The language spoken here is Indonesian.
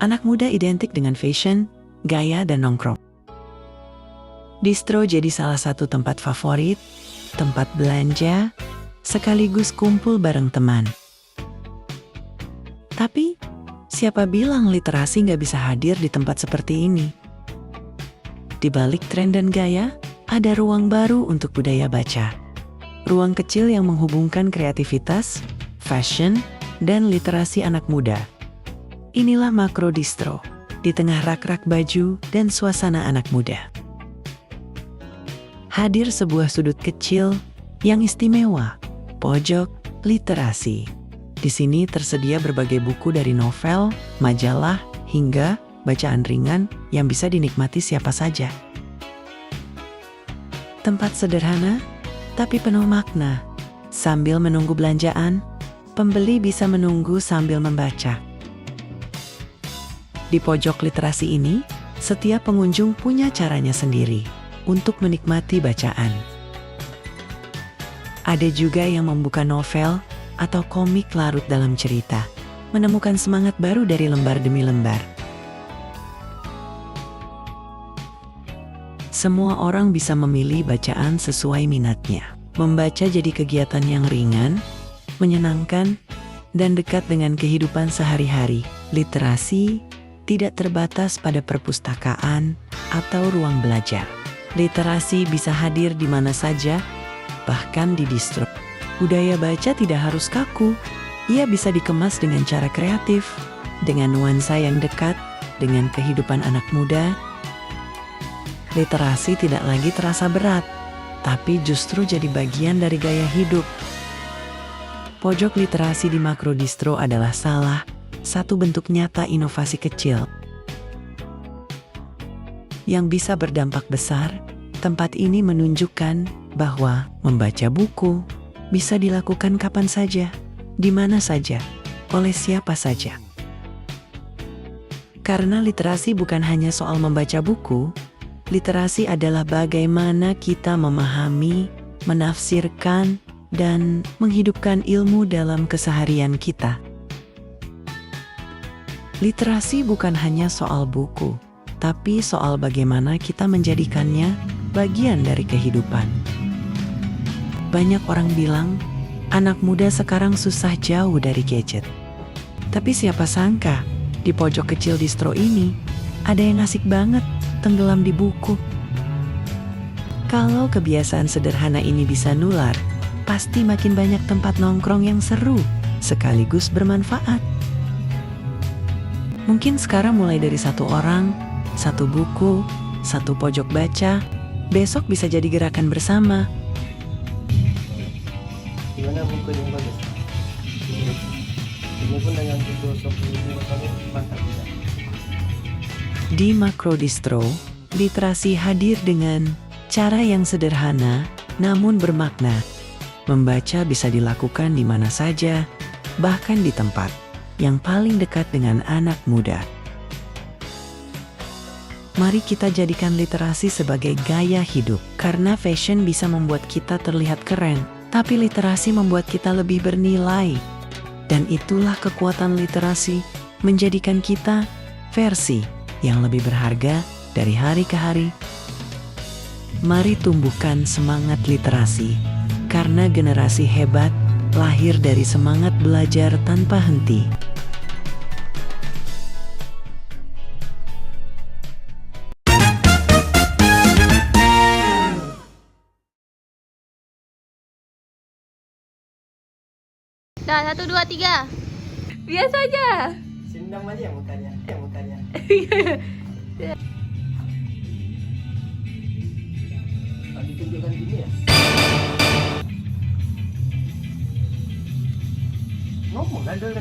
Anak muda identik dengan fashion, gaya, dan nongkrong. Distro jadi salah satu tempat favorit, tempat belanja, sekaligus kumpul bareng teman. Tapi, siapa bilang literasi nggak bisa hadir di tempat seperti ini? Di balik tren dan gaya, ada ruang baru untuk budaya baca. Ruang kecil yang menghubungkan kreativitas, fashion, dan literasi anak muda. Inilah Makro Distro, di tengah rak-rak baju dan suasana anak muda. Hadir sebuah sudut kecil yang istimewa, pojok literasi. Di sini tersedia berbagai buku dari novel, majalah, hingga bacaan ringan yang bisa dinikmati siapa saja. Tempat sederhana, tapi penuh makna. Sambil menunggu belanjaan, pembeli bisa menunggu sambil membaca. Di pojok literasi ini, setiap pengunjung punya caranya sendiri untuk menikmati bacaan. Ada juga yang membuka novel atau komik larut dalam cerita, menemukan semangat baru dari lembar demi lembar. Semua orang bisa memilih bacaan sesuai minatnya. Membaca jadi kegiatan yang ringan, menyenangkan, dan dekat dengan kehidupan sehari-hari. Literasi tidak terbatas pada perpustakaan atau ruang belajar. Literasi bisa hadir di mana saja, bahkan di distro. Budaya baca tidak harus kaku. Ia bisa dikemas dengan cara kreatif, dengan nuansa yang dekat dengan kehidupan anak muda. Literasi tidak lagi terasa berat, tapi justru jadi bagian dari gaya hidup. Pojok literasi di Makro Distro adalah salah satu bentuk nyata inovasi kecil yang bisa berdampak besar. Tempat ini menunjukkan bahwa membaca buku bisa dilakukan kapan saja, di mana saja, oleh siapa saja. Karena literasi bukan hanya soal membaca buku, literasi adalah bagaimana kita memahami, menafsirkan, dan menghidupkan ilmu dalam keseharian kita. Literasi bukan hanya soal buku, tapi soal bagaimana kita menjadikannya bagian dari kehidupan. Banyak orang bilang, anak muda sekarang susah jauh dari gadget. Tapi siapa sangka, di pojok kecil distro ini, ada yang asik banget tenggelam di buku. Kalau kebiasaan sederhana ini bisa nular, pasti makin banyak tempat nongkrong yang seru, sekaligus bermanfaat. Mungkin sekarang mulai dari satu orang, satu buku, satu pojok baca, besok bisa jadi gerakan bersama. Gimana buku yang bagus? Ini pun dengan buku ini mantap bisa. Di Makro Distro, literasi hadir dengan cara yang sederhana namun bermakna. Membaca bisa dilakukan di mana saja, bahkan di tempat yang paling dekat dengan anak muda. Mari kita jadikan literasi sebagai gaya hidup, karena fashion bisa membuat kita terlihat keren, tapi literasi membuat kita lebih bernilai. Dan itulah kekuatan literasi, menjadikan kita versi yang lebih berharga dari hari ke hari. Mari tumbuhkan semangat literasi, karena generasi hebat lahir dari semangat belajar tanpa henti. Dah, 1, 2, 3. Biasa aja. Sindam aja mukanya, mukanya. Kalau ditunjukkan gini ya. Ngomong kan dulu.